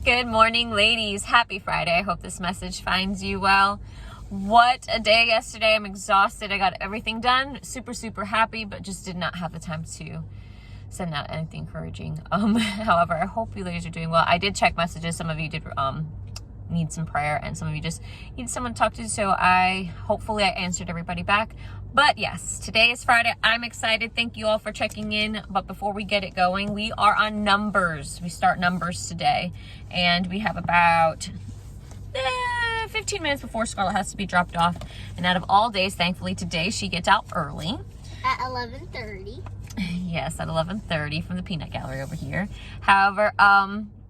Good morning, ladies. Happy Friday. I hope this message finds you well. What a day yesterday. I'm exhausted. I got everything done. Super happy, but just did not have the time to send out anything encouraging. However, I hope you ladies are doing well. I did check messages. Some of you did need some prayer, and some of you just need someone to talk to. So hopefully I answered everybody back. But yes, today is Friday. I'm excited. Thank you all for checking in. But before we get it going, we are on Numbers. We start Numbers today, and we have about 15 minutes before Scarlett has to be dropped off. And out of all days, thankfully today she gets out early. At 11:30. Yes, at 11:30 from the peanut gallery over here. However,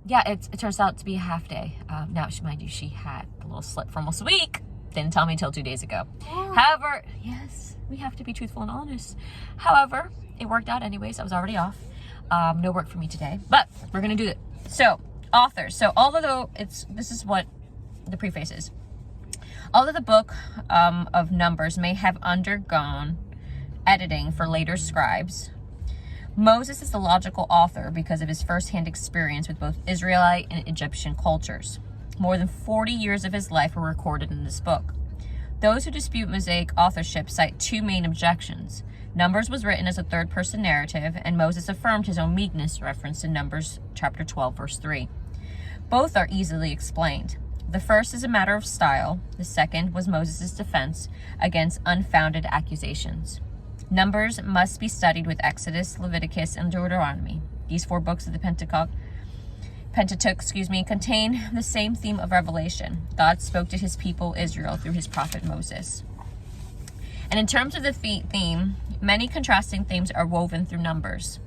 yeah, it turns out to be a half day. Now, mind you, she had a little slip for almost a week. Didn't tell me until 2 days ago. Oh. However, yes, we have to be truthful and honest. However, it worked out anyways. I was already off. No work for me today, but we're gonna do it. So, authors. So, although this is what the preface is. Although the book of Numbers may have undergone editing for later scribes, Moses is the logical author because of his first-hand experience with both Israelite and Egyptian cultures. More than 40 years of his life were recorded in this book. Those who dispute Mosaic authorship cite two main objections. Numbers was written as a third-person narrative, and Moses affirmed his own meekness referenced in Numbers chapter 12, verse 3. Both are easily explained. The first is a matter of style. The second was Moses' defense against unfounded accusations. Numbers must be studied with Exodus, Leviticus, and Deuteronomy. These four books of the Pentateuch, contain the same theme of revelation. God spoke to his people Israel through his prophet Moses. And in terms of the theme, many contrasting themes are woven through Numbers.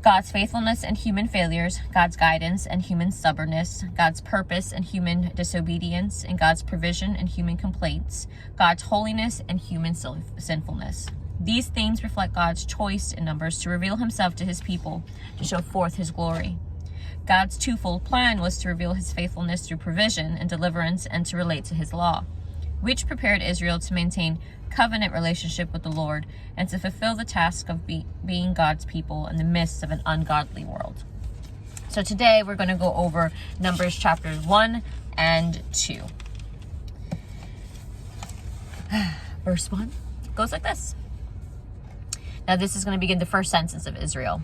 God's faithfulness and human failures, God's guidance and human stubbornness, God's purpose and human disobedience, and God's provision and human complaints, God's holiness and human sinfulness. These themes reflect God's choice in Numbers to reveal himself to his people, to show forth his glory. God's twofold plan was to reveal his faithfulness through provision and deliverance, and to relate to his law, which prepared Israel to maintain covenant relationship with the Lord and to fulfill the task of being God's people in the midst of an ungodly world. So today we're going to go over Numbers chapters 1 and 2. Verse 1 goes like this. Now this is going to begin the first census of Israel.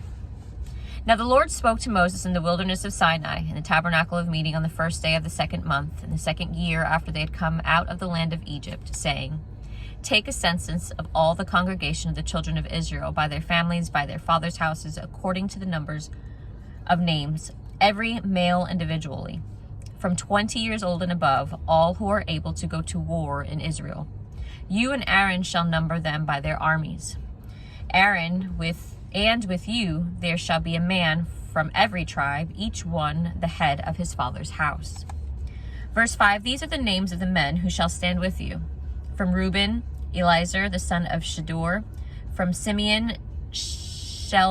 Now the Lord spoke to Moses in the wilderness of Sinai, in the tabernacle of meeting on the first day of the second month, in the second year after they had come out of the land of Egypt, saying, Take a census of all the congregation of the children of Israel by their families, by their fathers' houses, according to the numbers of names, every male individually, from 20 years old and above, all who are able to go to war in Israel. You and Aaron shall number them by their armies. Aaron with you there shall be a man from every tribe, each one the head of his father's house. Verse 5, These are the names of the men who shall stand with you. From Reuben, Eliezer, the son of Shedeur. From Simeon, Shelomiel,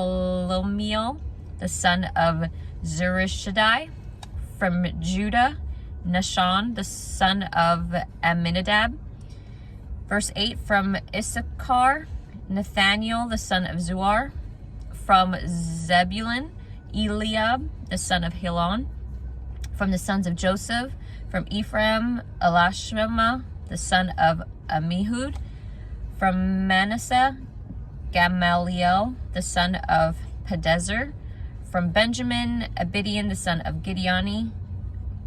the son of Zurishaddai. From Judah, Nahshon, the son of Amminadab. Verse 8, From Issachar, Nathaniel, the son of Zuar. From Zebulun, Eliab, the son of Helon. From the sons of Joseph, from Ephraim, Elishama, the son of Ammihud. From Manasseh, Gamaliel, the son of Pedezer. From Benjamin, Abidian, the son of Gideoni.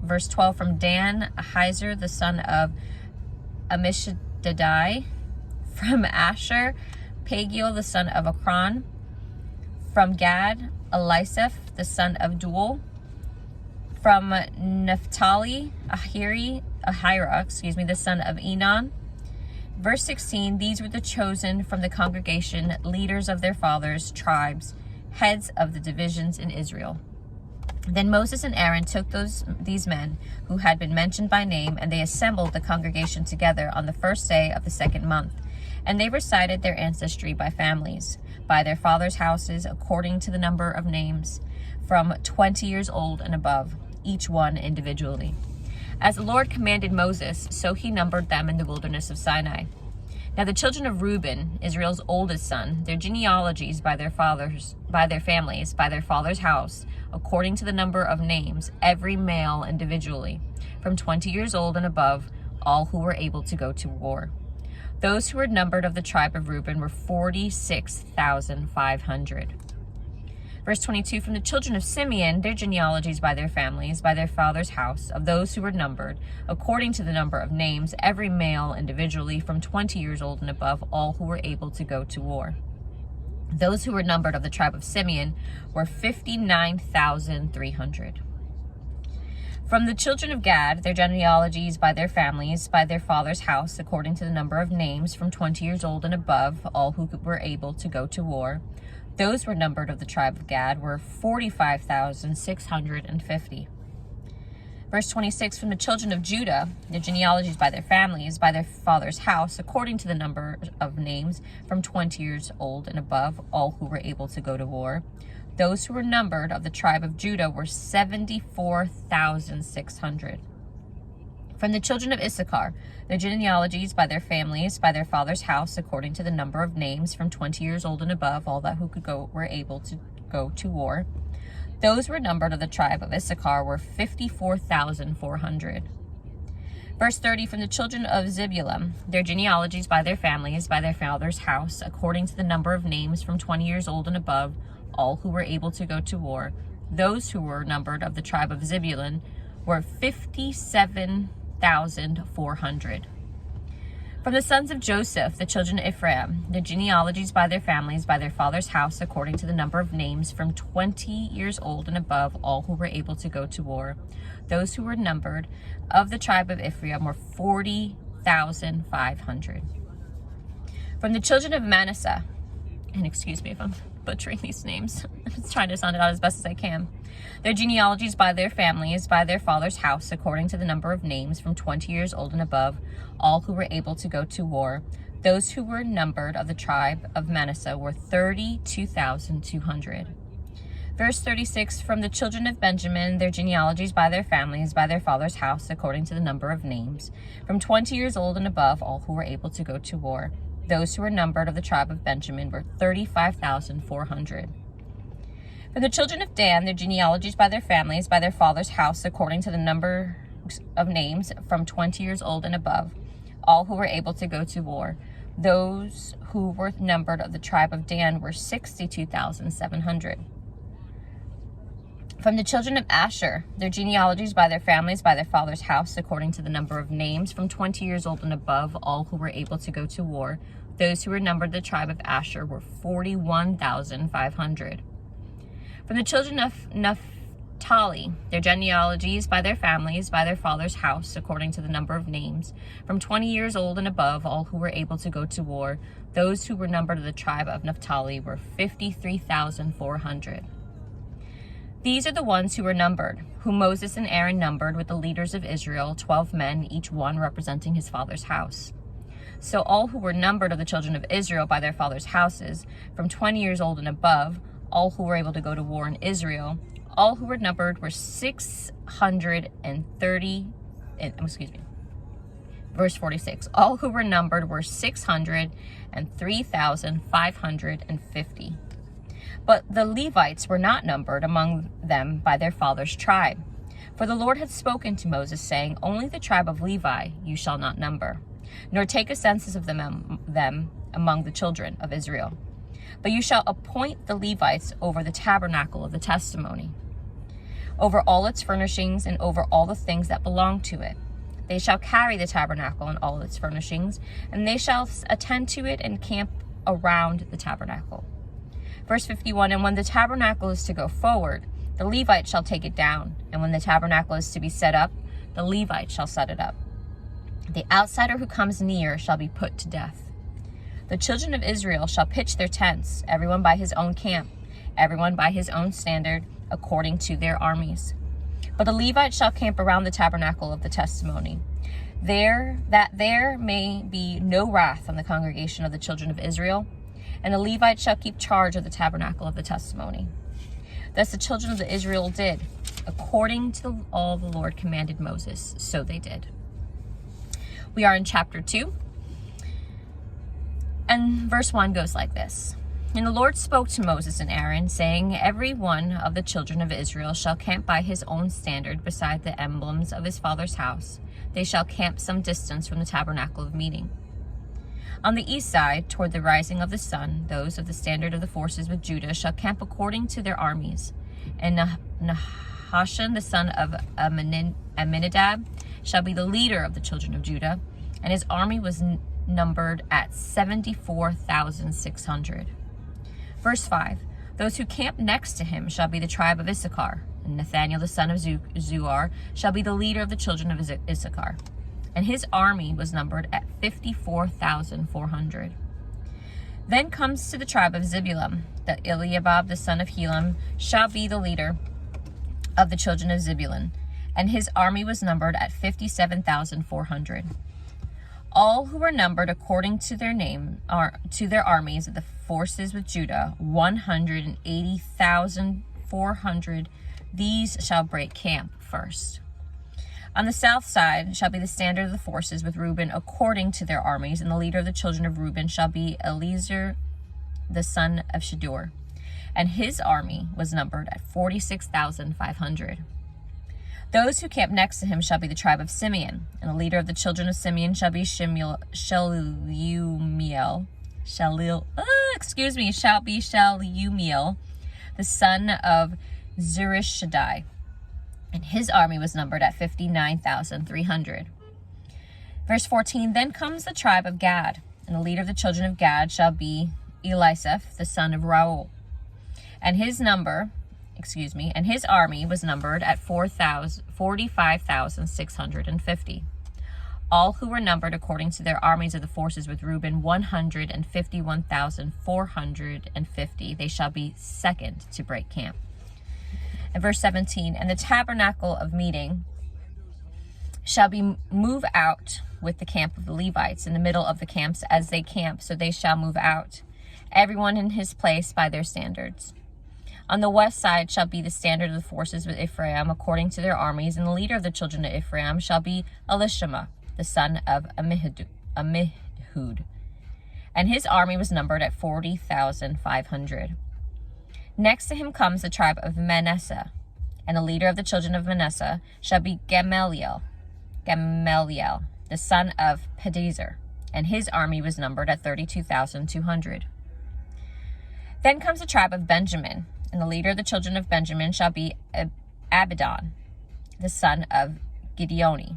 Verse 12, from Dan, Ahiezer, the son of Ammishaddai. From Asher, Pagiel, the son of Akron. From Gad, Elisaph, the son of Duel. From Naphtali, Ahira, the son of Enon. Verse 16, These were the chosen from the congregation, leaders of their fathers' tribes, heads of the divisions in Israel. Then Moses and Aaron took these men who had been mentioned by name, and they assembled the congregation together on the first day of the second month. And they recited their ancestry by families, by their fathers' houses, according to the number of names, from 20 years old and above, each one individually. As the Lord commanded Moses, so he numbered them in the wilderness of Sinai. Now the children of Reuben, Israel's oldest son, their genealogies by their families, by their father's house, according to the number of names, every male individually, from 20 years old and above, all who were able to go to war. Those who were numbered of the tribe of Reuben were 46,500. Verse 22, from the children of Simeon, their genealogies by their families, by their father's house, of those who were numbered, according to the number of names, every male individually, from 20 years old and above, all who were able to go to war. Those who were numbered of the tribe of Simeon were 59,300. From the children of Gad, their genealogies by their families, by their father's house, according to the number of names, from 20 years old and above, all who were able to go to war. Those were numbered of the tribe of Gad were 45,650. Verse 26, from the children of Judah, their genealogies by their families, by their father's house, according to the number of names, from 20 years old and above, all who were able to go to war. Those who were numbered of the tribe of Judah were 74,600. From the children of Issachar, their genealogies by their families, by their father's house, according to the number of names, from 20 years old and above, all that who could go were able to go to war. Those who were numbered of the tribe of Issachar were 54,400. Verse 30, from the children of Zebulun, their genealogies by their families, by their father's house, according to the number of names, from 20 years old and above, all who were able to go to war. Those who were numbered of the tribe of Zebulun were 57,400. From the sons of Joseph, the children of Ephraim, the genealogies by their families, by their father's house, according to the number of names, from 20 years old and above, all who were able to go to war. Those who were numbered of the tribe of Ephraim were 40,500. From the children of Manasseh, and excuse me if I'm butchering these names, I'm just trying to sound it out as best as I can. Their genealogies by their families, by their father's house, according to the number of names, from 20 years old and above, all who were able to go to war. Those who were numbered of the tribe of Manasseh were 32,200. Verse 36, from the children of Benjamin, their genealogies by their families, by their father's house, according to the number of names, from 20 years old and above, all who were able to go to war. Those who were numbered of the tribe of Benjamin were 35,400. From the children of Dan, their genealogies by their families, by their father's house, according to the number of names, from 20 years old and above, all who were able to go to war. Those who were numbered of the tribe of Dan were 62,700. From the children of Asher, their genealogies by their families, by their father's house, according to the number of names, from 20 years old and above, all who were able to go to war. Those who were numbered of the tribe of Asher were 41,500. From the children of Naphtali, their genealogies by their families, by their father's house, according to the number of names, from 20 years old and above, all who were able to go to war. Those who were numbered of the tribe of Naphtali were 53,400. These are the ones who were numbered, whom Moses and Aaron numbered with the leaders of Israel, 12 men, each one representing his father's house. So all who were numbered of the children of Israel by their father's houses, from 20 years old and above, all who were able to go to war in Israel, all who were numbered were 630, verse 46, all who were numbered were 603,550. But the Levites were not numbered among them by their father's tribe. For the Lord had spoken to Moses, saying, only the tribe of Levi you shall not number, nor take a census of them among the children of Israel. But you shall appoint the Levites over the tabernacle of the testimony, over all its furnishings, and over all the things that belong to it. They shall carry the tabernacle and all its furnishings, and they shall attend to it and camp around the tabernacle. Verse 51, and when the tabernacle is to go forward, the Levite shall take it down, and when the tabernacle is to be set up, the Levite shall set it up. The outsider who comes near shall be put to death. The children of Israel shall pitch their tents, everyone by his own camp, everyone by his own standard, according to their armies. But the Levite shall camp around the tabernacle of the testimony, that there may be no wrath on the congregation of the children of Israel, and the Levite shall keep charge of the tabernacle of the testimony. Thus the children of Israel did, according to all the Lord commanded Moses, so they did. We are in chapter 2. And verse 1 goes like this. And the Lord spoke to Moses and Aaron, saying, every one of the children of Israel shall camp by his own standard beside the emblems of his father's house. They shall camp some distance from the tabernacle of meeting. On the east side, toward the rising of the sun, those of the standard of the forces with Judah shall camp according to their armies. And Nahashon, the son of Amminadab, shall be the leader of the children of Judah, and his army was numbered at 74,600. Verse 5, those who camp next to him shall be the tribe of Issachar, and Nathaniel, the son of Zuar, shall be the leader of the children of Issachar. And his army was numbered at 54,400. Then comes to the tribe of Zebulun, that Eliab, the son of Helon, shall be the leader of the children of Zebulun, and his army was numbered at 57,400. All who were numbered according to their name to their armies of the forces with Judah, 180,400. These shall break camp first. On the south side shall be the standard of the forces with Reuben according to their armies, and the leader of the children of Reuben shall be Eliezer, the son of Shedeur, and his army was numbered at 46,500. Those who camp next to him shall be the tribe of Simeon, and the leader of the children of Simeon shall be Shelumiel, the son of Zurishaddai, and his army was numbered at 59,300. Verse 14, then comes the tribe of Gad, and the leader of the children of Gad shall be Elisaph, the son of Reuel, and his army was numbered at 45,650. All who were numbered according to their armies of the forces with Reuben, 151,450. They shall be second to break camp. And verse 17, and the tabernacle of meeting shall be move out with the camp of the Levites in the middle of the camps as they camp, so they shall move out, everyone in his place by their standards. On the west side shall be the standard of the forces with Ephraim according to their armies, and the leader of the children of Ephraim shall be Elishama, the son of Ammihud, and his army was numbered at 40,500. Next to him comes the tribe of Manasseh, and the leader of the children of Manasseh shall be Gamaliel, the son of Pedazer, and his army was numbered at 32,200. Then comes the tribe of Benjamin, and the leader of the children of Benjamin shall be Abidan, the son of Gideoni,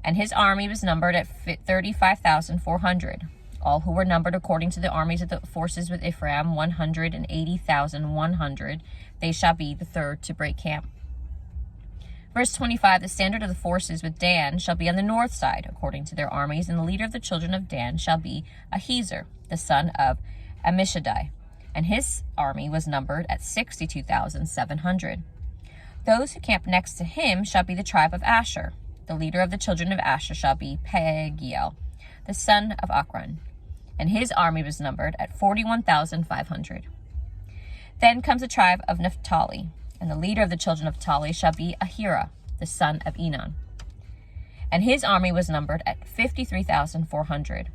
and his army was numbered at 35,400. All who were numbered according to the armies of the forces with Ephraim, 180,100. They shall be the third to break camp. Verse 25, the standard of the forces with Dan shall be on the north side according to their armies, and the leader of the children of Dan shall be Ahiezer, the son of Ammishaddai, and his army was numbered at 62,700. Those who camp next to him shall be the tribe of Asher. The leader of the children of Asher shall be Pagiel, the son of Akron, and his army was numbered at 41,500. Then comes the tribe of Naphtali, and the leader of the children of Naphtali shall be Ahira, the son of Enan, and his army was numbered at 53,400.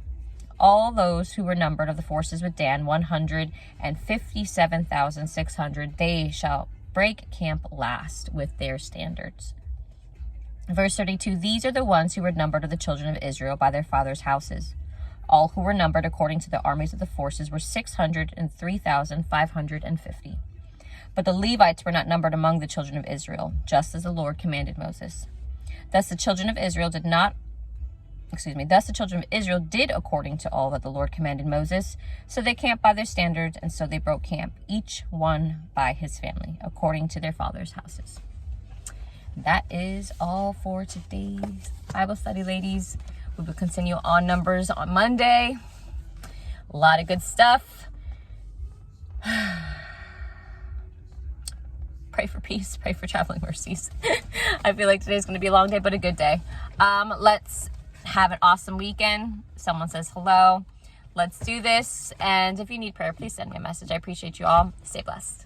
All those who were numbered of the forces with Dan, 157,600. They shall break camp last with their standards. Verse 32, these are the ones who were numbered of the children of Israel by their fathers' houses. All who were numbered according to the armies of the forces were 603,550. But the Levites were not numbered among the children of Israel, just as the Lord commanded Moses. Thus the children of Israel did according to all that the Lord commanded Moses. So they camped by their standards, and so they broke camp, each one by his family, according to their fathers' houses. That is all for today's Bible study, ladies. We will continue on Numbers on Monday. A lot of good stuff. Pray for peace. Pray for traveling mercies. I feel like today's going to be a long day, but a good day. Let's have an awesome weekend. Someone says hello. Let's do this. And if you need prayer, please send me a message. I appreciate you all. Stay blessed.